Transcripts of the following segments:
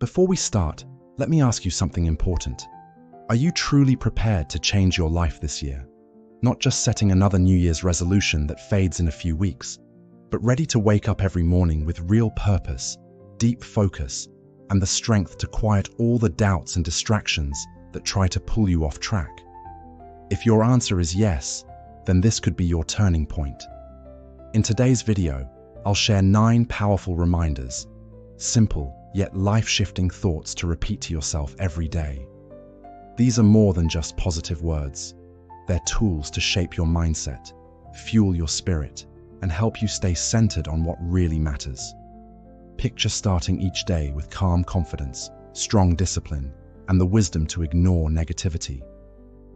Before we start, let me ask you something important. Are you truly prepared to change your life this year? Not just setting another New Year's resolution that fades in a few weeks, but ready to wake up every morning with real purpose, deep focus, and the strength to quiet all the doubts and distractions that try to pull you off track? If your answer is yes, then this could be your turning point. In today's video, I'll share 9 powerful reminders, simple yet life-shifting thoughts to repeat to yourself every day. These are more than just positive words. They're tools to shape your mindset, fuel your spirit, and help you stay centered on what really matters. Picture starting each day with calm confidence, strong discipline, and the wisdom to ignore negativity.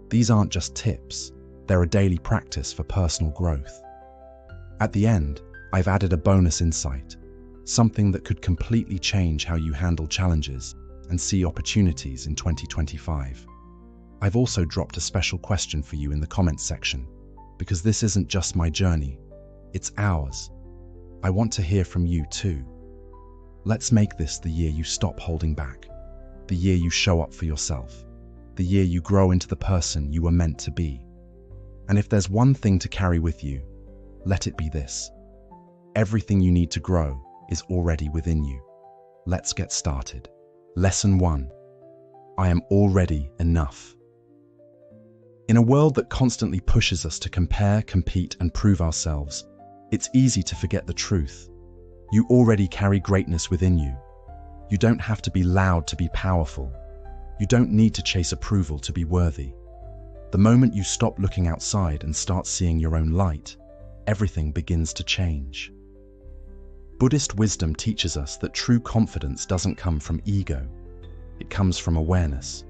These aren't just tips, they're a daily practice for personal growth. At the end, I've added a bonus insight, something that could completely change how you handle challenges and see opportunities in 2025. I've also dropped a special question for you in the comments section, because this isn't just my journey, it's ours. I want to hear from you too. Let's make this the year you stop holding back, the year you show up for yourself, the year you grow into the person you were meant to be. And if there's one thing to carry with you, let it be this: everything you need to grow is already within you. Let's get started. Lesson 1. I am already enough. In a world that constantly pushes us to compare, compete, and prove ourselves, it's easy to forget the truth. You already carry greatness within you. You don't have to be loud to be powerful. You don't need to chase approval to be worthy. The moment you stop looking outside and start seeing your own light, everything begins to change. Buddhist wisdom teaches us that true confidence doesn't come from ego. It comes from awareness.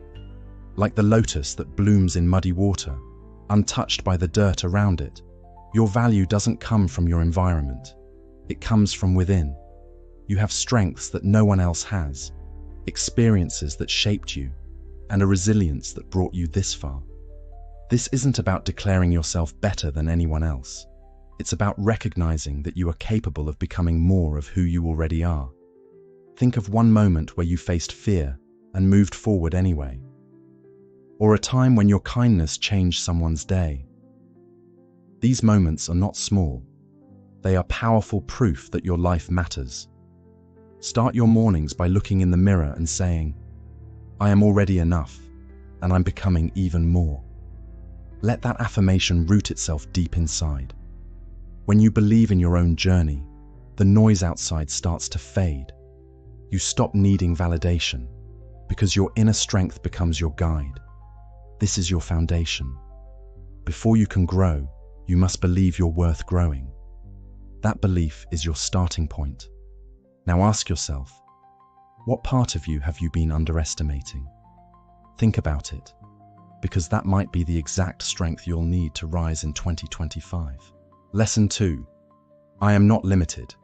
Like the lotus that blooms in muddy water, untouched by the dirt around it, your value doesn't come from your environment. It comes from within. You have strengths that no one else has, experiences that shaped you, and a resilience that brought you this far. This isn't about declaring yourself better than anyone else. It's about recognizing that you are capable of becoming more of who you already are. Think of one moment where you faced fear and moved forward anyway. Or a time when your kindness changed someone's day. These moments are not small. They are powerful proof that your life matters. Start your mornings by looking in the mirror and saying, I am already enough, and I'm becoming even more. Let that affirmation root itself deep inside. When you believe in your own journey, the noise outside starts to fade. You stop needing validation, because your inner strength becomes your guide. This is your foundation. Before you can grow, you must believe you're worth growing. That belief is your starting point. Now ask yourself, what part of you have you been underestimating? Think about it, because that might be the exact strength you'll need to rise in 2025. Lesson 2. I am not limited.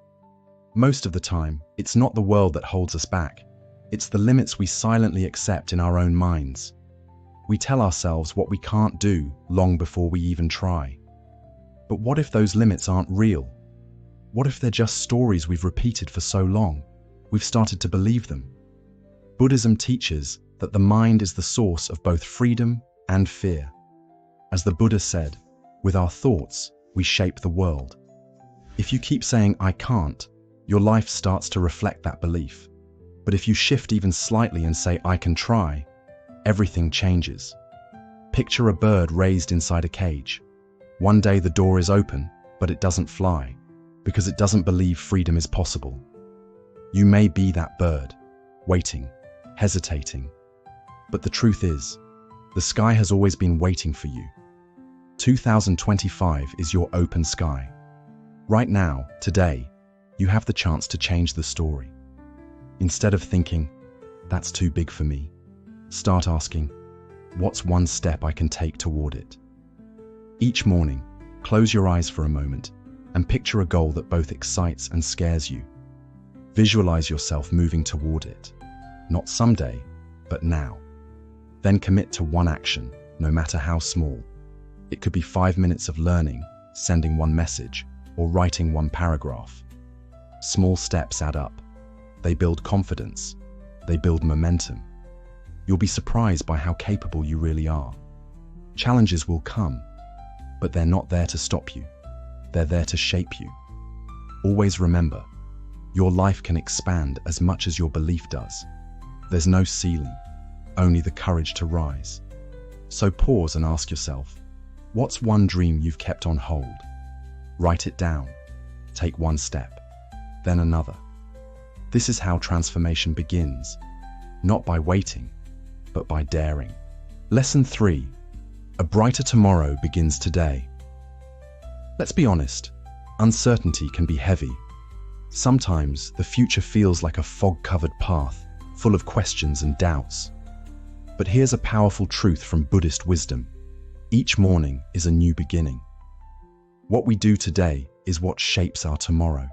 Most of the time, it's not the world that holds us back. It's the limits we silently accept in our own minds. We tell ourselves what we can't do long before we even try. But what if those limits aren't real? What if they're just stories we've repeated for so long, we've started to believe them? Buddhism teaches that the mind is the source of both freedom and fear. As the Buddha said, with our thoughts, we shape the world. If you keep saying, I can't, your life starts to reflect that belief. But if you shift even slightly and say, I can try, everything changes. Picture a bird raised inside a cage. One day the door is open, but it doesn't fly, because it doesn't believe freedom is possible. You may be that bird, waiting, hesitating. But the truth is, the sky has always been waiting for you. 2025 is your open sky. Right now, today, you have the chance to change the story. Instead of thinking, that's too big for me, start asking, what's one step I can take toward it? Each morning, close your eyes for a moment and picture a goal that both excites and scares you. Visualize yourself moving toward it, not someday, but now. Then commit to one action, no matter how small. It could be 5 minutes of learning, sending one message, or writing one paragraph. Small steps add up. They build confidence, they build momentum. You'll be surprised by how capable you really are. Challenges will come, but they're not there to stop you. They're there to shape you. Always remember, your life can expand as much as your belief does. There's no ceiling, only the courage to rise. So pause and ask yourself, what's one dream you've kept on hold? Write it down. Take one step, then another. This is how transformation begins, not by waiting, but by daring. Lesson 3. A brighter tomorrow begins today. Let's be honest, uncertainty can be heavy. Sometimes the future feels like a fog-covered path, full of questions and doubts. But here's a powerful truth from Buddhist wisdom. Each morning is a new beginning. What we do today is what shapes our tomorrow.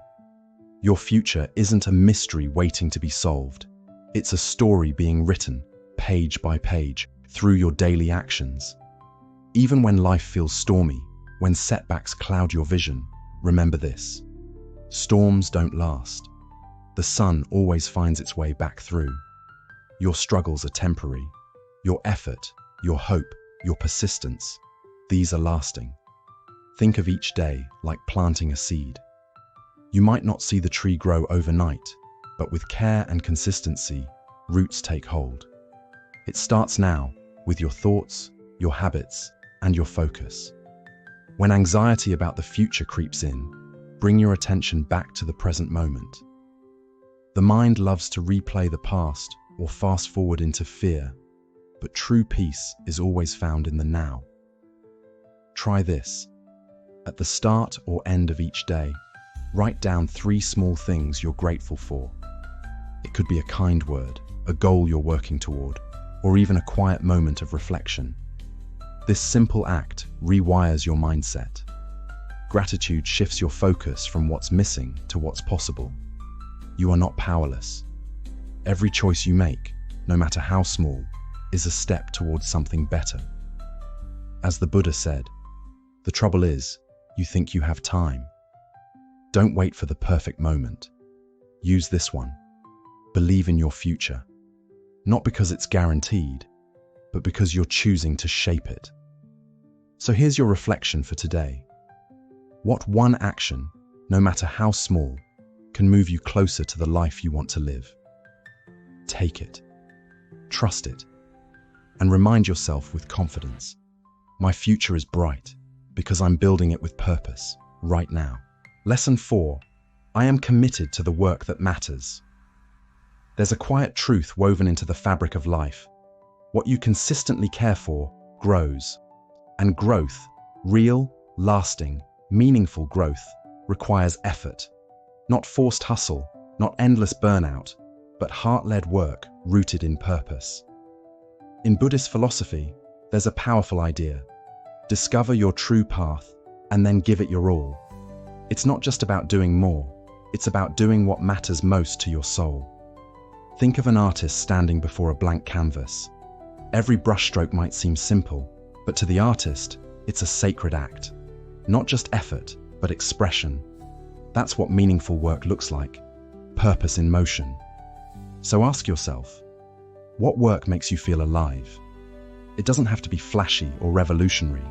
Your future isn't a mystery waiting to be solved. It's a story being written, page by page, through your daily actions. Even when life feels stormy, when setbacks cloud your vision, remember this. Storms don't last. The sun always finds its way back through. Your struggles are temporary. Your effort, your hope, your persistence, these are lasting. Think of each day like planting a seed. You might not see the tree grow overnight, but with care and consistency, roots take hold. It starts now with your thoughts, your habits, and your focus. When anxiety about the future creeps in, bring your attention back to the present moment. The mind loves to replay the past or fast forward into fear, but true peace is always found in the now. Try this. At the start or end of each day, write down 3 small things you're grateful for. It could be a kind word, a goal you're working toward, or even a quiet moment of reflection. This simple act rewires your mindset. Gratitude shifts your focus from what's missing to what's possible. You are not powerless. Every choice you make, no matter how small, is a step towards something better. As the Buddha said, the trouble is, you think you have time. Don't wait for the perfect moment. Use this one. Believe in your future. Not because it's guaranteed, but because you're choosing to shape it. So here's your reflection for today. What one action, no matter how small, can move you closer to the life you want to live? Take it. Trust it. And remind yourself with confidence, my future is bright because I'm building it with purpose right now. Lesson 4. I am committed to the work that matters. There's a quiet truth woven into the fabric of life. What you consistently care for grows. And growth, real, lasting, meaningful growth, requires effort. Not forced hustle, not endless burnout, but heart-led work rooted in purpose. In Buddhist philosophy, there's a powerful idea. Discover your true path and then give it your all. It's not just about doing more, it's about doing what matters most to your soul. Think of an artist standing before a blank canvas. Every brushstroke might seem simple, but to the artist, it's a sacred act. Not just effort, but expression. That's what meaningful work looks like. Purpose in motion. So ask yourself, what work makes you feel alive? It doesn't have to be flashy or revolutionary.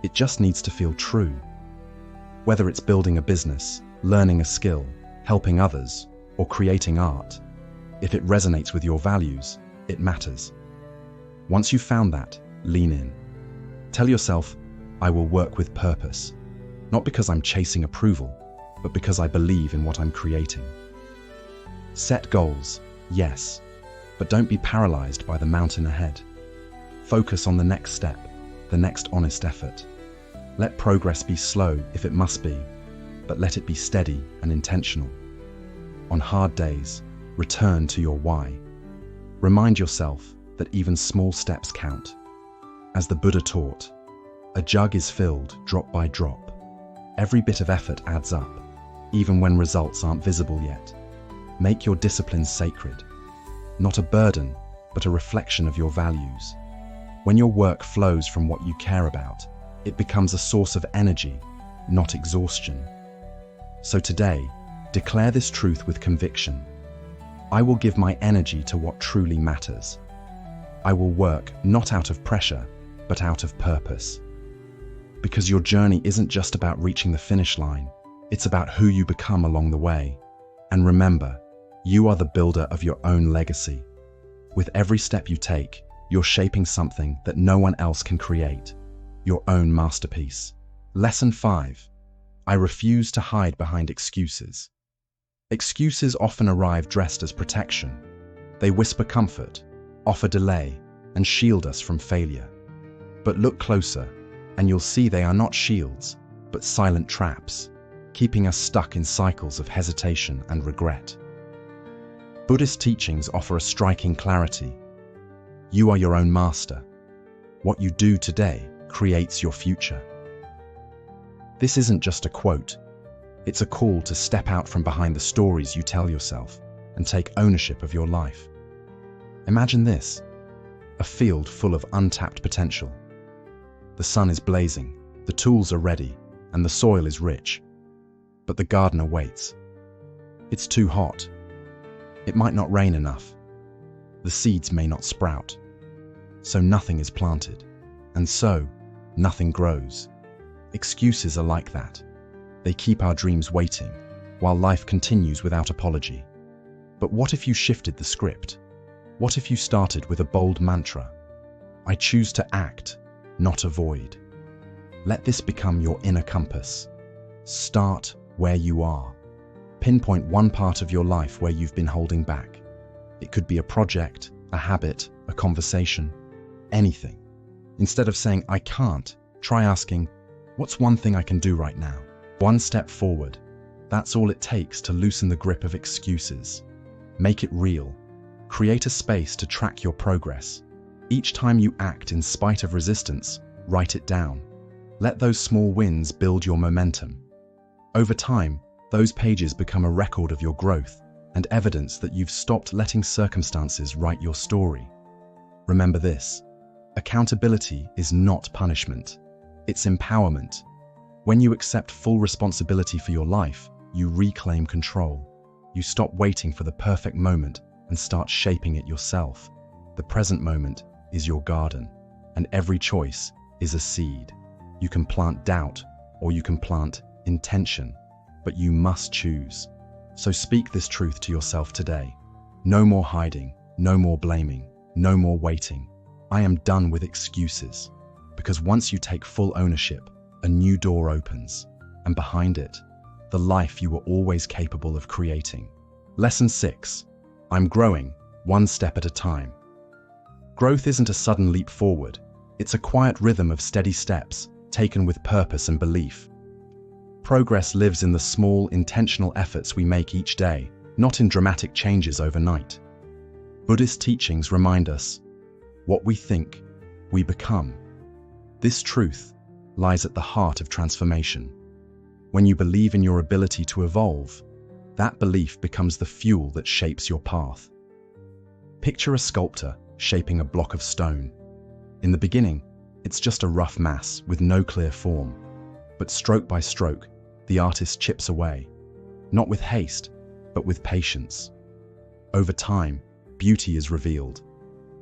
It just needs to feel true. Whether it's building a business, learning a skill, helping others, or creating art, if it resonates with your values, it matters. Once you've found that, lean in. Tell yourself, I will work with purpose, not because I'm chasing approval, but because I believe in what I'm creating. Set goals, yes, but don't be paralyzed by the mountain ahead. Focus on the next step, the next honest effort. Let progress be slow if it must be, but let it be steady and intentional. On hard days, return to your why. Remind yourself that even small steps count. As the Buddha taught, a jug is filled drop by drop. Every bit of effort adds up, even when results aren't visible yet. Make your disciplines sacred, not a burden, but a reflection of your values. When your work flows from what you care about, it becomes a source of energy, not exhaustion. So today, declare this truth with conviction. I will give my energy to what truly matters. I will work not out of pressure, but out of purpose. Because your journey isn't just about reaching the finish line, it's about who you become along the way. And remember, you are the builder of your own legacy. With every step you take, you're shaping something that no one else can create, your own masterpiece. Lesson 5. I refuse to hide behind excuses. Excuses often arrive dressed as protection. They whisper comfort, offer delay, and shield us from failure. But look closer, and you'll see they are not shields, but silent traps, keeping us stuck in cycles of hesitation and regret. Buddhist teachings offer a striking clarity. You are your own master. What you do today creates your future. This isn't just a quote. It's a call to step out from behind the stories you tell yourself and take ownership of your life. Imagine this: a field full of untapped potential. The sun is blazing, the tools are ready, and the soil is rich. But the gardener waits. It's too hot. It might not rain enough. The seeds may not sprout. So nothing is planted, and so nothing grows. Excuses are like that. They keep our dreams waiting, while life continues without apology. But what if you shifted the script? What if you started with a bold mantra? I choose to act, not avoid. Let this become your inner compass. Start where you are. Pinpoint one part of your life where you've been holding back. It could be a project, a habit, a conversation, anything. Instead of saying, I can't, try asking, what's one thing I can do right now? One step forward. That's all it takes to loosen the grip of excuses. Make it real. Create a space to track your progress. Each time you act in spite of resistance, write it down. Let those small wins build your momentum. Over time, those pages become a record of your growth and evidence that you've stopped letting circumstances write your story. Remember this: accountability is not punishment. It's empowerment. When you accept full responsibility for your life, you reclaim control. You stop waiting for the perfect moment and start shaping it yourself. The present moment is your garden, and every choice is a seed. You can plant doubt, or you can plant intention, but you must choose. So speak this truth to yourself today. No more hiding, no more blaming, no more waiting. I am done with excuses. Because once you take full ownership, a new door opens, and behind it, the life you were always capable of creating. Lesson 6. I'm growing, one step at a time. Growth isn't a sudden leap forward. It's a quiet rhythm of steady steps, taken with purpose and belief. Progress lives in the small, intentional efforts we make each day, not in dramatic changes overnight. Buddhist teachings remind us, what we think, we become. This truth lies at the heart of transformation. When you believe in your ability to evolve, that belief becomes the fuel that shapes your path. Picture a sculptor shaping a block of stone. In the beginning, it's just a rough mass with no clear form. But stroke by stroke, the artist chips away, not with haste, but with patience. Over time, beauty is revealed.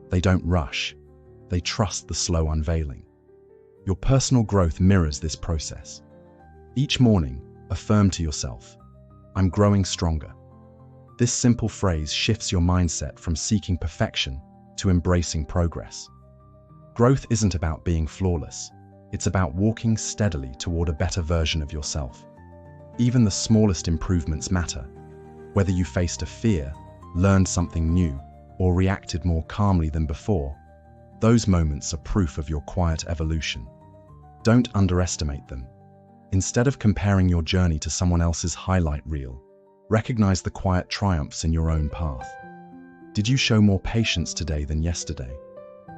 They don't rush. They trust the slow unveiling. Your personal growth mirrors this process. Each morning, affirm to yourself, I'm growing stronger. This simple phrase shifts your mindset from seeking perfection to embracing progress. Growth isn't about being flawless. It's about walking steadily toward a better version of yourself. Even the smallest improvements matter. Whether you faced a fear, learned something new, or reacted more calmly than before, those moments are proof of your quiet evolution. Don't underestimate them. Instead of comparing your journey to someone else's highlight reel, recognize the quiet triumphs in your own path. Did you show more patience today than yesterday?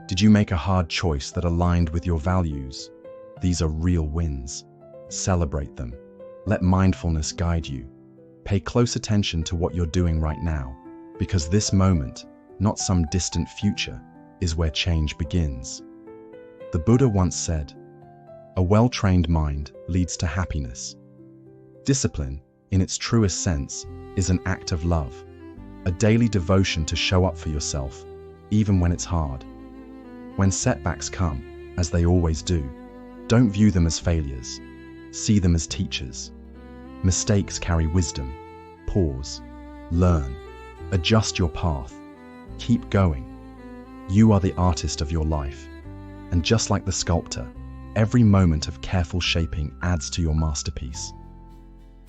Did you make a hard choice that aligned with your values? These are real wins. Celebrate them. Let mindfulness guide you. Pay close attention to what you're doing right now, because this moment, not some distant future, is where change begins. The Buddha once said, "A well-trained mind leads to happiness." Discipline, in its truest sense, is an act of love. a daily devotion to show up for yourself, even when it's hard. When setbacks come, as they always do, don't view them as failures. See them as teachers. Mistakes carry wisdom. Pause. Learn. Adjust your path. Keep going. You are the artist of your life. And just like the sculptor, every moment of careful shaping adds to your masterpiece.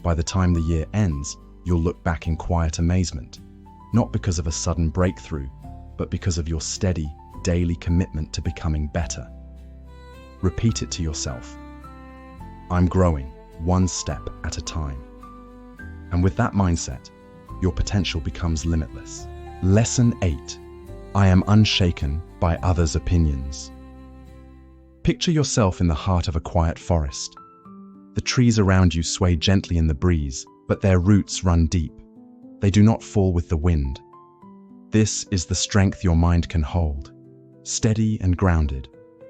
By the time the year ends, you'll look back in quiet amazement, not because of a sudden breakthrough, but because of your steady, daily commitment to becoming better. Repeat it to yourself. I'm growing, one step at a time. And with that mindset, your potential becomes limitless. Lesson 8. I am unshaken by others' opinions. Picture yourself in the heart of a quiet forest. The trees around you sway gently in the breeze, but their roots run deep. They do not fall with the wind. This is the strength your mind can hold, steady and grounded,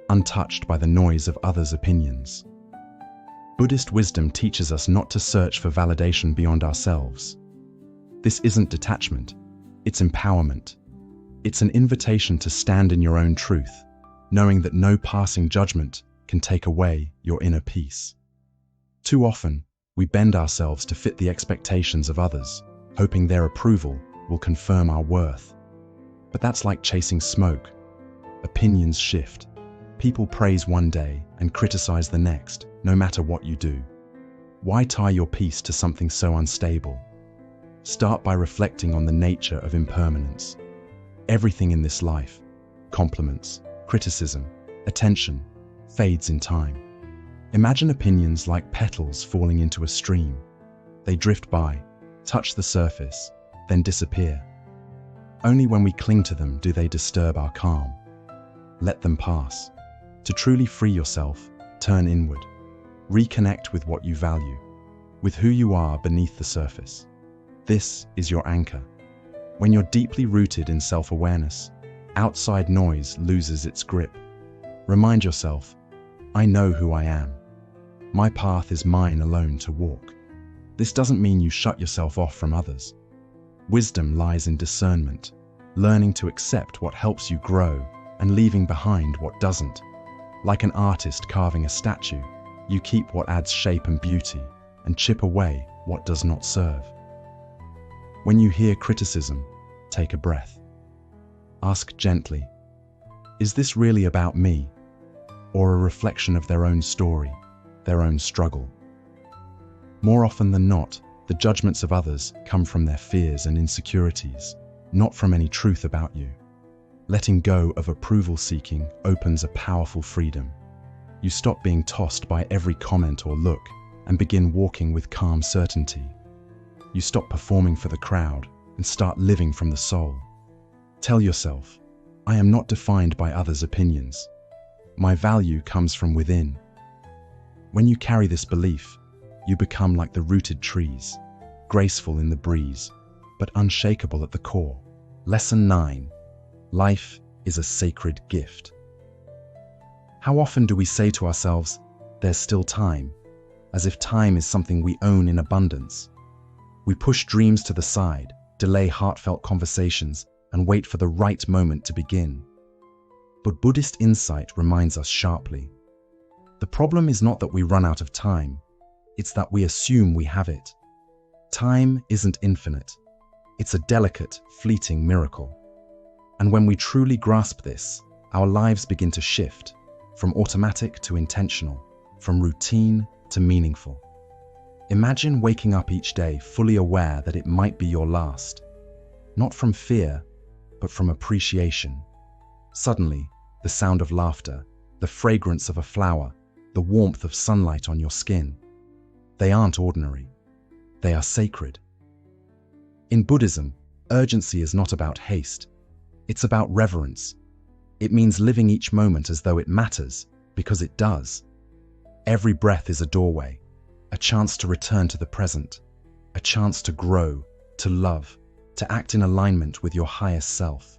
untouched by the noise of others' opinions. Buddhist wisdom teaches us not to search for validation beyond ourselves. This isn't detachment, it's empowerment. It's an invitation to stand in your own truth, knowing that no passing judgment can take away your inner peace. Too often, we bend ourselves to fit the expectations of others, hoping their approval will confirm our worth. But that's like chasing smoke. Opinions shift. People praise one day and criticize the next, no matter what you do. Why tie your peace to something so unstable? Start by reflecting on the nature of impermanence. Everything in this life, compliments, criticism, attention, fades in time. Imagine opinions like petals falling into a stream. They drift by, touch the surface, then disappear. Only when we cling to them do they disturb our calm. Let them pass. To truly free yourself, turn inward. Reconnect with what you value, with who you are beneath the surface. This is your anchor. When you're deeply rooted in self-awareness, outside noise loses its grip. Remind yourself, I know who I am. My path is mine alone to walk. This doesn't mean you shut yourself off from others. Wisdom lies in discernment, learning to accept what helps you grow and leaving behind what doesn't. Like an artist carving a statue, you keep what adds shape and beauty and chip away what does not serve. When you hear criticism, take a breath. Ask gently, is this really about me, or a reflection of their own story, their own struggle? More often than not, the judgments of others come from their fears and insecurities, not from any truth about you. Letting go of approval-seeking opens a powerful freedom. You stop being tossed by every comment or look and begin walking with calm certainty. You stop performing for the crowd and start living from the soul. Tell yourself, I am not defined by others' opinions. My value comes from within. When you carry this belief, you become like the rooted trees, graceful in the breeze, but unshakable at the core. Lesson 9. Life is a sacred gift. How often do we say to ourselves, there's still time, as if time is something we own in abundance? We push dreams to the side, delay heartfelt conversations, and wait for the right moment to begin. But Buddhist insight reminds us sharply. The problem is not that we run out of time, it's that we assume we have it. Time isn't infinite. It's a delicate, fleeting miracle. And when we truly grasp this, our lives begin to shift, from automatic to intentional, from routine to meaningful. Imagine waking up each day fully aware that it might be your last. Not from fear, but from appreciation. Suddenly, the sound of laughter, the fragrance of a flower, the warmth of sunlight on your skin. They aren't ordinary. They are sacred. In Buddhism, urgency is not about haste. It's about reverence. It means living each moment as though it matters, because it does. Every breath is a doorway, a chance to return to the present, a chance to grow, to love, to act in alignment with your highest self.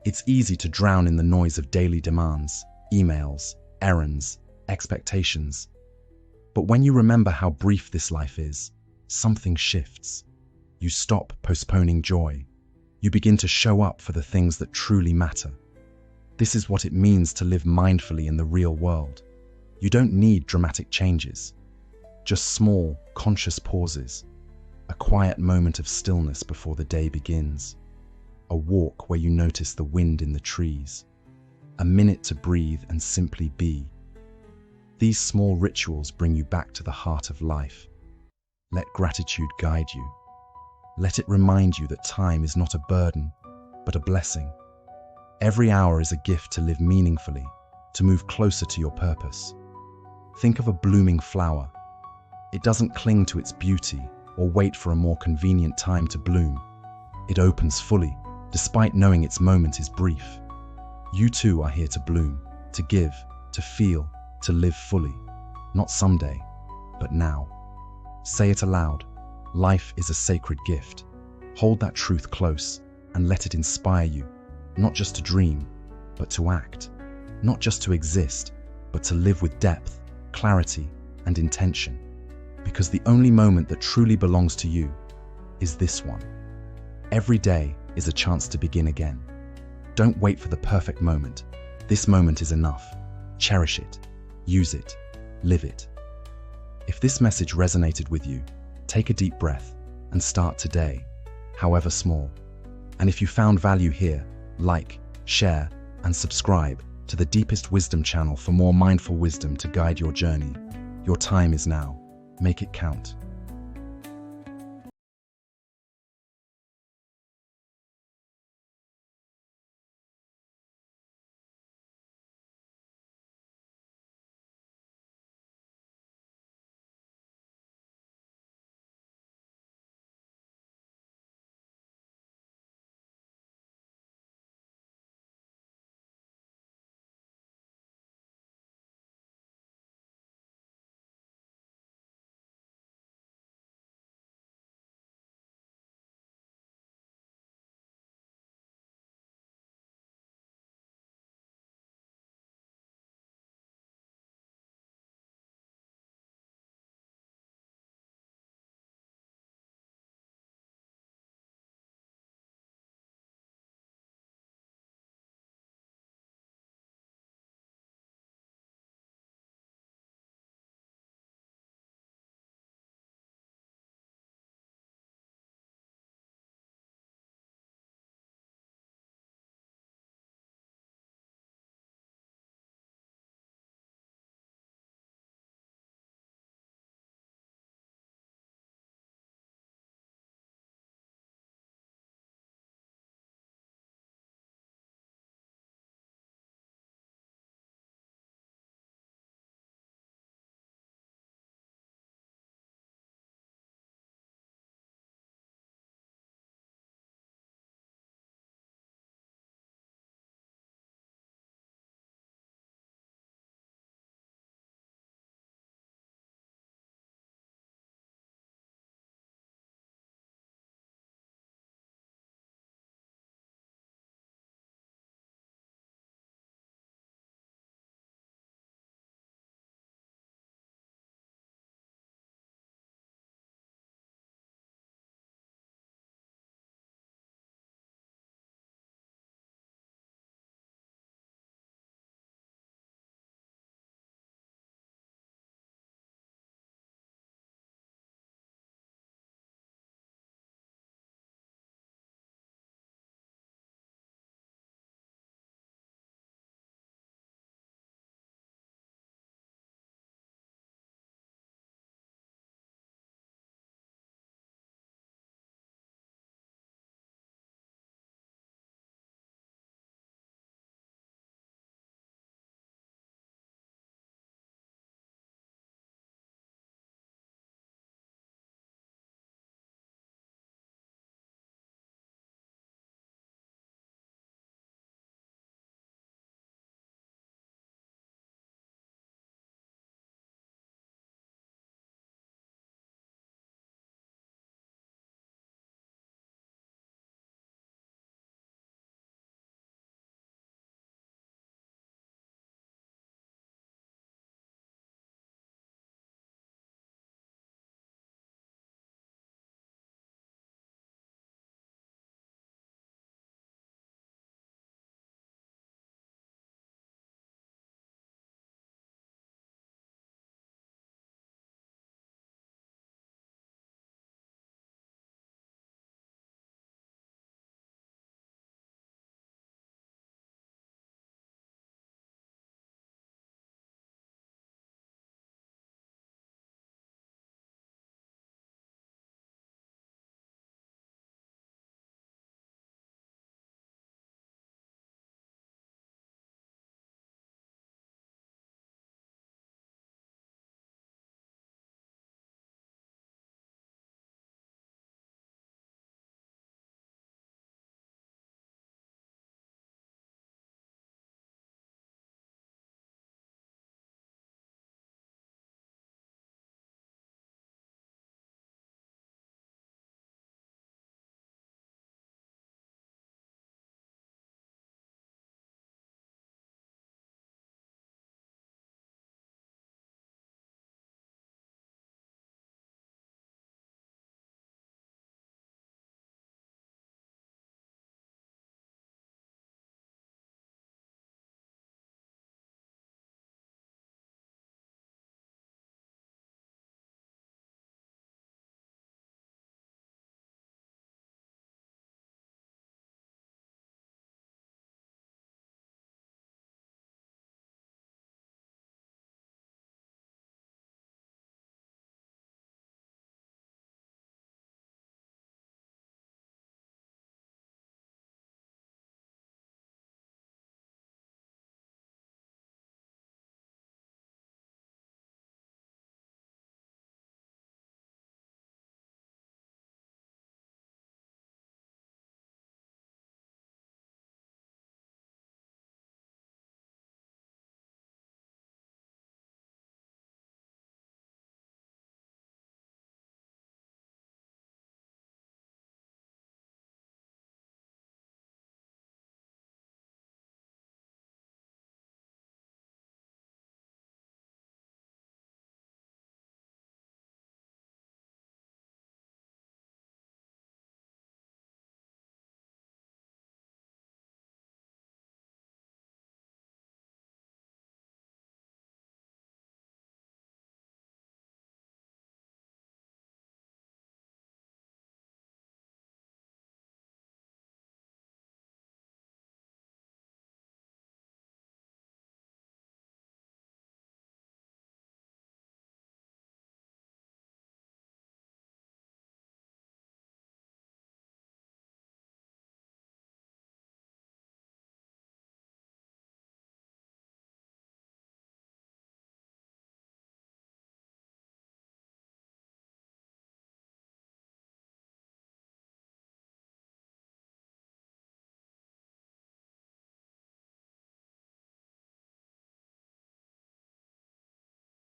It's easy to drown in the noise of daily demands, emails, errands, expectations. But when you remember how brief this life is, something shifts. You stop postponing joy. You begin to show up for the things that truly matter. This is what it means to live mindfully in the real world. You don't need dramatic changes, just small, conscious pauses, a quiet moment of stillness before the day begins, a walk where you notice the wind in the trees, a minute to breathe and simply be. These small rituals bring you back to the heart of life. Let gratitude guide you. Let it remind you that time is not a burden, but a blessing. Every hour is a gift to live meaningfully, to move closer to your purpose. Think of a blooming flower. It doesn't cling to its beauty or wait for a more convenient time to bloom. It opens fully, despite knowing its moment is brief. You too are here to bloom, to give, to feel, to live fully. Not someday, but now. Say it aloud. Life is a sacred gift. Hold that truth close and let it inspire you, not just to dream, but to act. Not just to exist, but to live with depth, clarity, and intention. Because the only moment that truly belongs to you is this one. Every day is a chance to begin again. Don't wait for the perfect moment. This moment is enough. Cherish it, use it, live it. If this message resonated with you, take a deep breath and start today, however small. And if you found value here, like, share, and subscribe to the Deepest Wisdom channel for more mindful wisdom to guide your journey. Your time is now. Make it count.